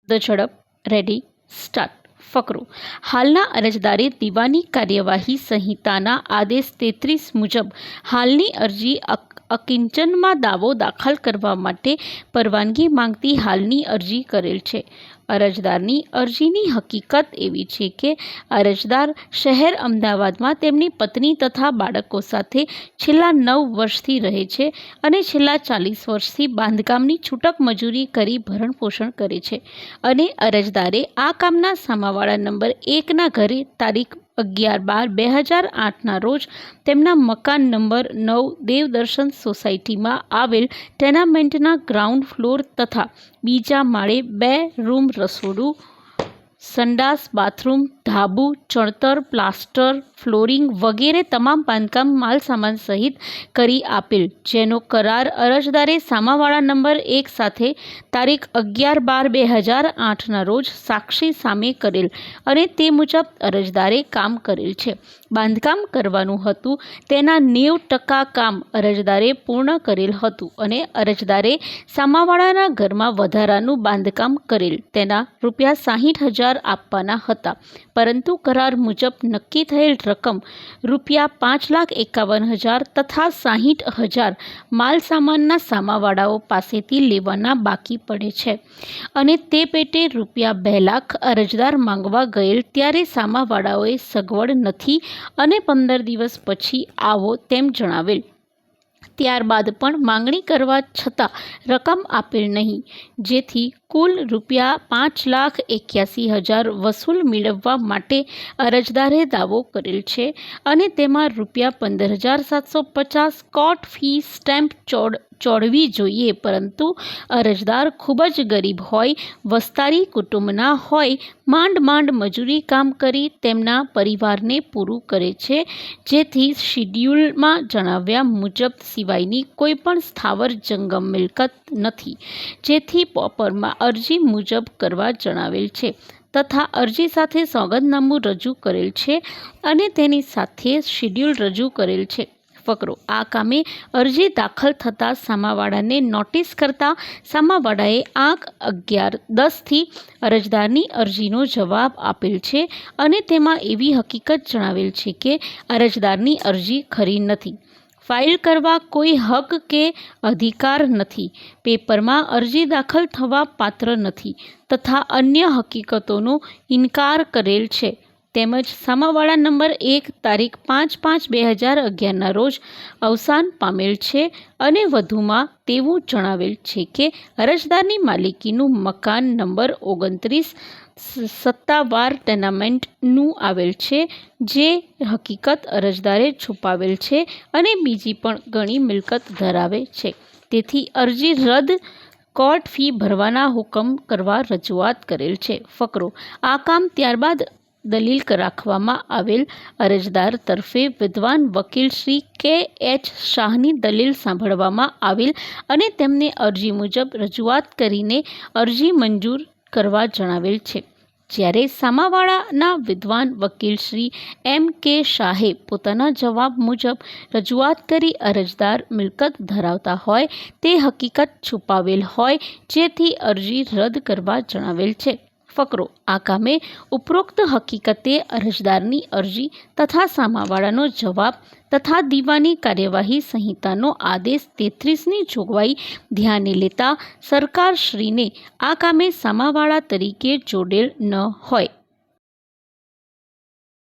The ઝડપ ready start. ફકરો હાલના અરજદારે દીવાની કાર્યવાહી સંહિતાના આદેશ 33 મુજબ હાલની અરજી અકિંચનમાં દાવો દાખલ કરવા માટે પરવાનગી માંગતી હાલની અરજી કરેલ છે। અરજદારની અરજીની હકીકત એવી છે કે અરજદાર શહેર અમદાવાદમાં તેમની પત્ની તથા બાળકો સાથે છેલ્લા 9 વર્ષથી રહે છે અને છેલ્લા 40 વર્ષથી બાંધકામની છૂટક મજૂરી કરી ભરણપોષણ કરે છે અને અરજદારે આ કામના સામાવાળા નંબર 1ના ઘરે તારીખ 11/12/2008ના રોજ તેમના મકાન નંબર 9 દેવદર્શન સોસાયટીમાં આવેલ ટેનામેન્ટના ગ્રાઉન્ડ ફ્લોર તથા બીજા માળે 2 રૂમ, રસોડું, સંડાસ, બાથરૂમ, ધાબુ, ચણતર, પ્લાસ્ટર, ફ્લોરિંગ વગેરે તમામ બાંધકામ માલસામાન સહિત કરી આપેલ, જેનો કરાર અરજદારે સામાવાળા નંબર 1 સાથે તારીખ 11/12/2008ના રોજ સાક્ષી સામે કરેલ અને તે મુજબ અરજદારે કામ કરેલ છે। બાંધકામ કરવાનું હતું તેના 90% કામ અરજદારે પૂર્ણ કરેલ હતું અને અરજદારે સામાવાળાના ઘરમાં વધારાનું બાંધકામ કરેલ તેના ₹60,000 આપવાના હતા, પરંતુ કરાર મુજબ નક્કી થયેલ રકમ ₹5,51,000 તથા 60,000 માલસામાનના સામાવાળાઓ પાસેથી લેવાના બાકી પડે છે અને તે પેટે ₹2 લાખ અરજદાર માંગવા ગયેલ ત્યારે સામાવાળાઓએ સગવડ નથી અને 15 દિવસ પછી આવો તેમ જણાવેલ। ત્યારબાદ પણ માંગણી કરવા છતાં રકમ આપેલ નહીં, જેથી કુલ ₹5,81,000 વસૂલ મેળવવા માટે અરજદારે દાવો કરેલ છે અને તેમાં ₹15,750 કોર્ટ ફી સ્ટેમ્પ ચોડવી જોઈએ, પરંતુ અરજદાર ખૂબ જ ગરીબ હોય, વસ્તારી કુટુંબના હોય, માંડ મજૂરી કામ કરી તેમના પરિવારને પૂરું કરે છે, જેથી શિડ્યુલમાં જણાવ્યા મુજબ સિવાયની કોઈપણ સ્થાવર જંગમ મિલકત નથી, જેથી પોપરમાં અરજી મુજબ કરવા જણાવેલ છે તથા અરજી સાથે સોગંદનામું રજૂ કરેલ છે અને તેની સાથે શિડ્યુલ રજૂ કરેલ છે। ફકરો આ કામે અરજી દાખલ થતાં સામાવાળાને નોટિસ કરતા સામાવાળાએ આંક 11/10થી અરજદારની અરજીનો જવાબ આપેલ છે અને તેમાં એવી હકીકત જણાવેલ છે કે અરજદારની અરજી ખરી નથી, ફાઇલ કરવા કોઈ હક કે અધિકાર નથી, પેપરમાં અરજી દાખલ થવા પાત્ર નથી તથા અન્ય હકીકતોનો ઇનકાર કરેલ છે, તેમજ સામાવાળા નંબર 1 તારીખ 5/5/2011ના રોજ અવસાન પામેલ છે અને વધુમાં તેવું જણાવેલ છે કે અરજદારની માલિકીનું મકાન નંબર 29 સત્તાવાર ટેનામેન્ટનું આવેલ છે, જે હકીકત અરજદારે છુપાવેલ છે અને બીજી પણ ઘણી મિલકત ધરાવે છે, તેથી અરજી રદ કોર્ટ ફી ભરવાના હુકમ કરવા રજૂઆત કરેલ છે। ફકરો આ કામ ત્યારબાદ દલીલ રાખવામાં આવેલ અરજદાર તરફે વિદ્વાન વકીલ શ્રી K.H. શાહની દલીલ સાંભળવામાં આવેલ અને તેમને અરજી મુજબ રજૂઆત કરીને અરજી મંજૂર કરવા જણાવેલ છે, જ્યારે સામાવાળાના વિદ્વાન વકીલ શ્રી M.K. શાહે પોતાના જવાબ મુજબ રજૂઆત કરી અરજદાર મિલકત ધરાવતા હોય તે હકીકત છુપાવેલ હોય, જેથી અરજી રદ કરવા જણાવેલ છે। ફકરો આ કામે ઉપરોક્ત હકીકતે અરજદારની અરજી તથા સામાવાળાનો જવાબ તથા દીવાની કાર્યવાહી સંહિતાનો આદેશ 33ની જોગવાઈ ધ્યાને લેતા સરકારશ્રીને આ કામે સામાવાળા તરીકે જોડેલ ન હોય।